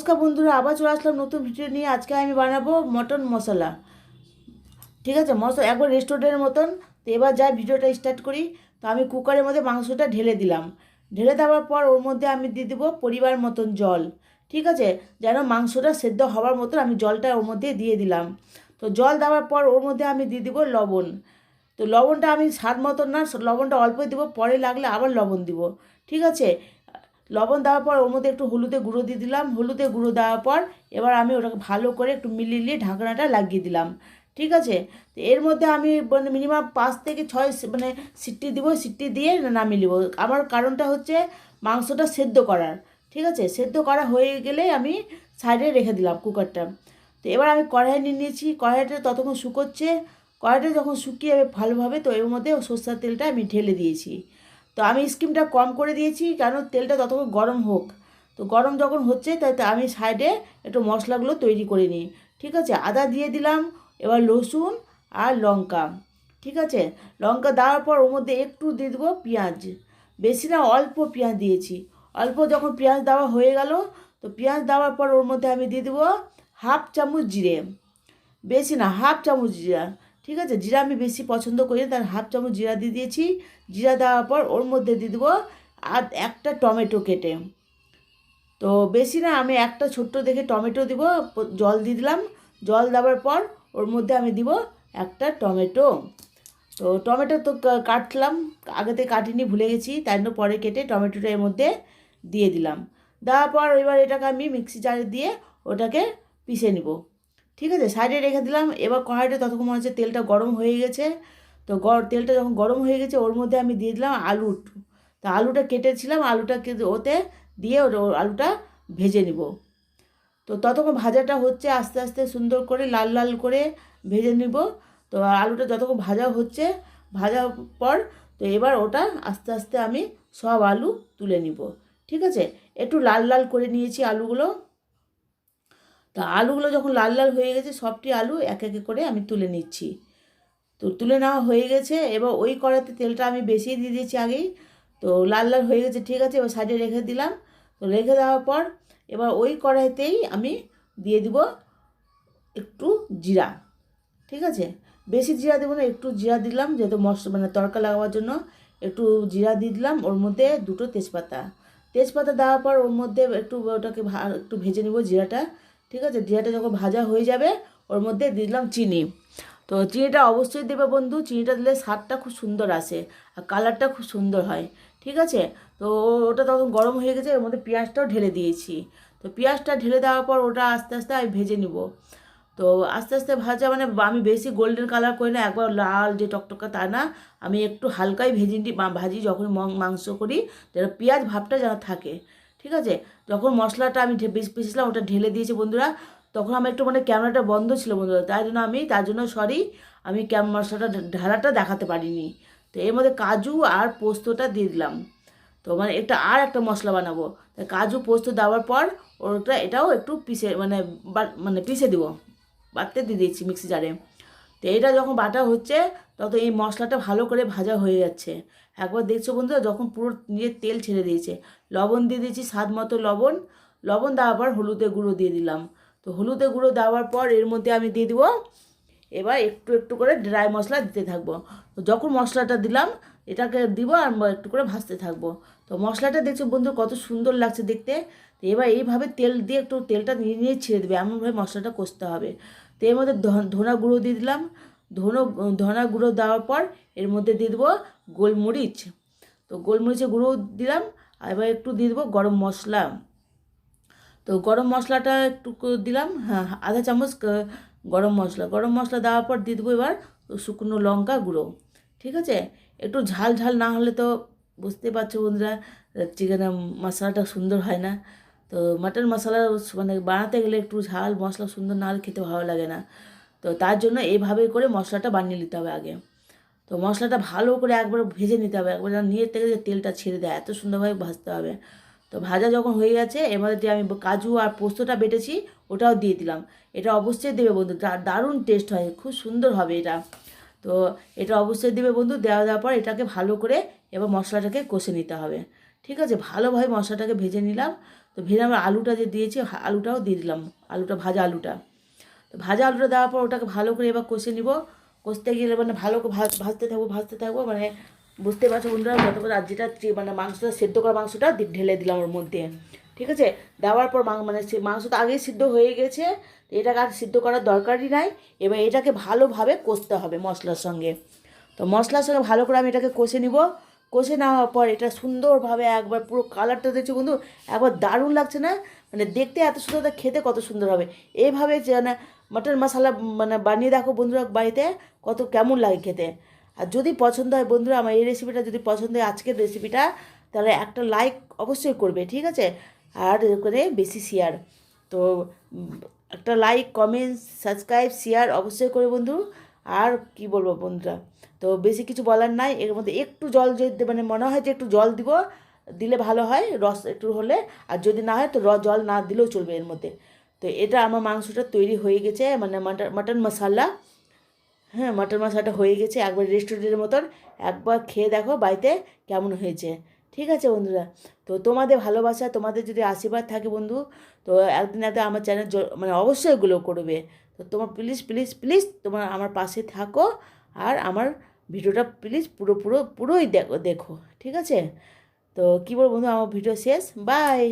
নমস্কার বন্ধুরা, আবার চলে আসলাম নতুন ভিডিও নিয়ে। আজকে আমি বানাবো মটন মশলা। ঠিক আছে, মশলা একবার রেস্টুরেন্টের মতন। তো এবার যাই ভিডিওটা স্টার্ট করি। তো আমি কুকারের মধ্যে মাংসটা ঢেলে দিলাম। ঢেলে দেওয়ার পর ওর মধ্যে আমি দিয়ে দেবো পরিমাণ মতন জল। ঠিক আছে, যেন মাংসটা সেদ্ধ হওয়ার মতন আমি জলটা ওর মধ্যে দিয়ে দিলাম। তো জল দেওয়ার পর ওর মধ্যে আমি দিয়ে দেবো লবণ। তো লবণটা আমি স্বাদ মতন না, লবণটা অল্পই দেবো, পরে লাগলে আবার লবণ দিব। ঠিক আছে, লবণ দেওয়ার পর ওর মধ্যে একটু হলুদের গুঁড়ো দিয়ে দিলাম। হলুদের গুঁড়ো দেওয়ার পর এবার আমি ওটাকে ভালো করে একটু মিলিয়ে ঢাকনাটা লাগিয়ে দিলাম। ঠিক আছে, তো এর মধ্যে আমি মানে মিনিমাম 5 থেকে 6 মানে সিটি দিব। সিটি দিয়ে নামিয়ে নেব। আমার কারণটা হচ্ছে মাংসটা সেদ্ধ করার। ঠিক আছে, সেদ্ধ করা হয়ে গেলেই আমি সাইডে রেখে দিলাম কুকারটা। তো এবার আমি কড়াই নিয়ে নিয়েছি। কড়াইটা ততক্ষণ শুকোচ্ছে। কড়াইটা যখন শুকিয়ে যাবে ভালোভাবে, তো এর মধ্যে সরষের তেলটা আমি ঢেলে দিয়েছি। তো আমি স্কিমটা কম করে দিয়েছি, কারণ তেলটা ততক্ষণ গরম হোক। তো গরম যখন হচ্ছে তাই আমি সাইডে একটু মশলাগুলো তৈরি করে নিই। ঠিক আছে, আদা দিয়ে দিলাম। এবার রসুন আর লঙ্কা। ঠিক আছে, লঙ্কা দেওয়ার পর ওর মধ্যে একটু দিয়ে দেবো পেঁয়াজ। বেশি না, অল্প পেঁয়াজ দিয়েছি। অল্প যখন পেঁয়াজ দেওয়া হয়ে গেল, তো পেঁয়াজ দেওয়ার পর ওর মধ্যে আমি দিয়ে দেবো 1/2 চামচ জিরে। বেশি না, 1/2 চামচ জিরা। ঠিক আছে, জিরা আমি বেশি পছন্দ করি না, তার 1/2 চামচ জিরা দিয়ে দিয়েছি। জিরা দেওয়ার পর ওর মধ্যে দিয়ে দেবো আর একটা টমেটো কেটে। তো বেশি না, আমি একটা ছোট্ট দেখে টমেটো দিব। জল দিয়ে দিলাম। জল দেওয়ার পর ওর মধ্যে আমি দিব একটা টমেটো। তো টমেটো তো কাটলাম, আগে থেকে কাটিনি, ভুলে গেছি, তাই জন্য পরে কেটে টমেটোটা এর মধ্যে দিয়ে দিলাম। দেওয়ার পর এবার এটাকে আমি মিক্সি জারে দিয়ে ওটাকে পিষে নিব। ঠিক আছে, সাইডে রেখে দিলাম। এবার কড়াইটা ততক্ষণ মনে হচ্ছে তেলটা গরম হয়ে গেছে। তো তেলটা যখন গরম হয়ে গেছে ওর মধ্যে আমি দিয়ে দিলাম আলু। তো আলুটা কেটেছিলাম, আলুটা ওতে দিয়ে আলুটা ভেজে নিব। তো ততক্ষণ ভাজাটা হচ্ছে, আস্তে আস্তে সুন্দর করে লাল লাল করে ভেজে নিব। তো আলুটা যতক্ষণ ভাজা হচ্ছে, ভাজার পর তো এবার ওটা আস্তে আস্তে আমি সব আলু তুলে নিব। ঠিক আছে, একটু লাল লাল করে নিয়েছি আলুগুলো। তা আলুগুলো যখন লাল লাল হয়ে গেছে, সবটি আলু এক এক করে আমি তুলে নিচ্ছি। তো তুলে নেওয়া হয়ে গেছে। এবার ওই কড়াইতে তেলটা আমি বেশি দিয়ে দিয়েছি আগেই। তো লাল লাল হয়ে গেছে। ঠিক আছে, এবার সাইডে রেখে দিলাম। তো রেখে দেওয়ার পর এবার ওই কড়াইতেই আমি দিয়ে দিব একটু জিরা। ঠিক আছে, বেশি জিরা দেবো না, একটু জিরা দিলাম, যেহেতু মানে তড়কা লাগাবার জন্য একটু জিরা দিয়ে দিলাম। ওর মধ্যে 2টো তেজপাতা। তেজপাতা দেওয়ার পর ওর মধ্যে একটু ওটাকে একটু ভেজে নেব জিরাটা। ঠিক আছে, জিরাটা যখন ভাজা হয়ে যাবে ওর মধ্যে দিয়ে দিলাম চিনি। তো চিনিটা অবশ্যই দেবে বন্ধু, চিনিটা দিলে স্বাদটা খুব সুন্দর আসে আর কালারটা খুব সুন্দর হয়। ঠিক আছে, তো ওটা তখন গরম হয়ে গেছে, ওর মধ্যে পেঁয়াজটাও ঢেলে দিয়েছি। তো পেঁয়াজটা ঢেলে দেওয়ার পর ওটা আস্তে আস্তে আমি ভেজে নিব। তো আস্তে আস্তে ভাজা মানে আমি বেশি গোল্ডেন কালার করি না, একবার লাল যে টকটকা তা না, আমি একটু হালকাই ভাজি যখন মাংস করি, যেন পেঁয়াজ ভাবটা যেন থাকে। ঠিক আছে, যখন মশলাটা আমি পিসলাম ওটা ঢেলে দিয়েছি বন্ধুরা, তখন আমার একটু মানে ক্যামেরাটা বন্ধ ছিল বন্ধুরা, তার জন্য সরি, আমি মশলাটা ঢালাটা দেখাতে পারিনি। তো এর মধ্যে কাজু আর পোস্তটা দিয়ে দিলাম। তো মানে আর একটা মশলা বানাবো, তাই কাজু পোস্ত দেওয়ার পর এটাও একটু পিষে মানে পিষে দেবো, বাটতে দিয়ে দিয়েছি মিক্সি জারে। তো এটা যখন বাটা হচ্ছে তখন এই মশলাটা ভালো করে ভাজা হয়ে যাচ্ছে। একবার দেখছো বন্ধুরা, যখন পুরো নিজের তেল ছেড়ে দিয়েছে, লবণ দিয়ে দিয়েছি স্বাদ মতো লবণ। লবণ দেওয়ার পর হলুদের গুঁড়ো দিয়ে দিলাম। তো হলুদের গুঁড়ো দেওয়ার পর এর মধ্যে আমি দিয়ে দিব এবার একটু একটু করে ড্রাই মশলা দিতে থাকবো। তো যখন মশলাটা দিলাম এটাকে দিব আর একটু করে ভাজতে থাকবো। তো মশলাটা দেখছো বন্ধু কত সুন্দর লাগছে দেখতে। তো এবার এইভাবে তেল দিয়ে একটু তেলটা নিয়ে নিয়ে ছেড়ে দেবে, এমনভাবে মশলাটা কষতে হবে। তো এর মধ্যে ধনা গুঁড়ো দিয়ে দিলাম। ধনা গুঁড়ো দেওয়ার পর এর মধ্যে দিয়ে দেবো গোলমরিচ। তো গোলমরিচের গুঁড়ো দিলাম। আর এবার একটু দিয়ে দেবো গরম মশলা। তো গরম মশলাটা একটু দিলাম, হ্যাঁ, আধা চামচ গরম মশলা দেওয়ার পর দিয়ে দেবো এবার শুকনো লঙ্কা গুঁড়ো। ঠিক আছে, একটু ঝাল ঝাল না হলে তো বুঝতে পারছো বন্ধুরা, চিকেনের মশলাটা সুন্দর হয় না। তো মাটন মশলা মানে বানাতে গেলে একটু ঝাল মশলা সুন্দর না হলে খেতে ভালো লাগে না। তো তার জন্য এইভাবে করে মশলাটা বানিয়ে নিতে হবে আগে। তো মশলাটা ভালো করে একবার ভেজে নিতে হবে, একবার নিয়ে থেকে যে তেলটা ছেড়ে দেয় এত সুন্দরভাবে ভাজতে হবে। তো ভাজা যখন হয়ে গেছে এর মধ্যে যে আমি কাজু আর পোস্তটা বেটেছি ওটাও দিয়ে দিলাম। এটা অবশ্যই দেবে বন্ধু, দারুণ টেস্ট হয়, খুব সুন্দর হবে এটা। তো এটা অবশ্যই দেবে বন্ধু। দেওয়ার পর এটাকে ভালো করে এবার মশলাটাকে কষে নিতে হবে। ঠিক আছে, ভালোভাবে মশলাটাকে ভেজে নিলাম। তো ভেজে আমার আলুটা যে দিয়েছি আলুটাও দিয়ে দিলাম, আলুটা ভাজা আলুটা। তো ভাজা আলুটা দেওয়ার পর ওটাকে ভালো করে এবার কষে নিব। কষতে গেলে মানে ভালো করে ভাজতে থাকবো মানে বুঝতে পারছো বন্ধুরা, যতক্ষণ আর যেটা মানে মাংসটা সেদ্ধ করা মাংসটা ঢেলে দিলাম ওর মধ্যে। ঠিক আছে, দেওয়ার পর মানে সে মাংসটা আগেই সিদ্ধ হয়ে গেছে, এটাকে আর সিদ্ধ করার দরকারই নাই। এবার এটাকে ভালোভাবে কষতে হবে মশলার সঙ্গে। তো মশলার সঙ্গে ভালো করে আমি এটাকে কষে নিব। কষে নেওয়ার পর এটা সুন্দরভাবে একবার পুরো কালারটা দেখছো বন্ধু, একবার দারুণ লাগছে না? মানে দেখতে এত সুন্দর, খেতে কত সুন্দর হবে। এইভাবে যে মানে মাটন মশলা মানে বানিয়ে দেখো বন্ধুরা বাড়িতে, কত কেমন লাগে খেতে। আর যদি পছন্দ হয় বন্ধুরা আমার এই রেসিপিটা যদি পছন্দ হয় আজকের রেসিপিটা, তাহলে একটা লাইক অবশ্যই করবে, ঠিক আছে? আর করে বেশি শেয়ার। তো একটা লাইক, কমেন্ট, সাবস্ক্রাইব, শেয়ার অবশ্যই করে বন্ধু। আর কি বলবো বন্ধুরা, তো বেশি কিছু বলার নাই। এর মধ্যে একটু জল যদি মানে মনে হয় যে একটু জল দিব, দিলে ভালো হয় রস একটু হলে। আর যদি না হয় তো জল না দিলেও চলবে এর মধ্যে। তো এটা আমার মাংসটা তৈরি হয়ে গেছে, মানে মাটন মশলা। হ্যাঁ, মাটন মশলাটা হয়ে গেছে একবার রেস্টুরেন্টের মতন। একবার খেয়ে দেখো বাড়িতে কেমন হয়েছে। ঠিক আছে বন্ধুরা, তো তোমাদের ভালোবাসা, তোমাদের যদি আশীর্বাদ থাকে বন্ধু, তো একদিন একদিন আমার চ্যানেল মানে অবশ্যই এগুলো করবে। তো তোমার প্লিজ প্লিজ প্লিজ তোমার আমার পাশে থাকো। আর আমার ভিডিওটা প্লিজ পুরোই দেখো, ঠিক আছে? তো কী বলবো বন্ধু, আমার ভিডিও শেষ, বাই।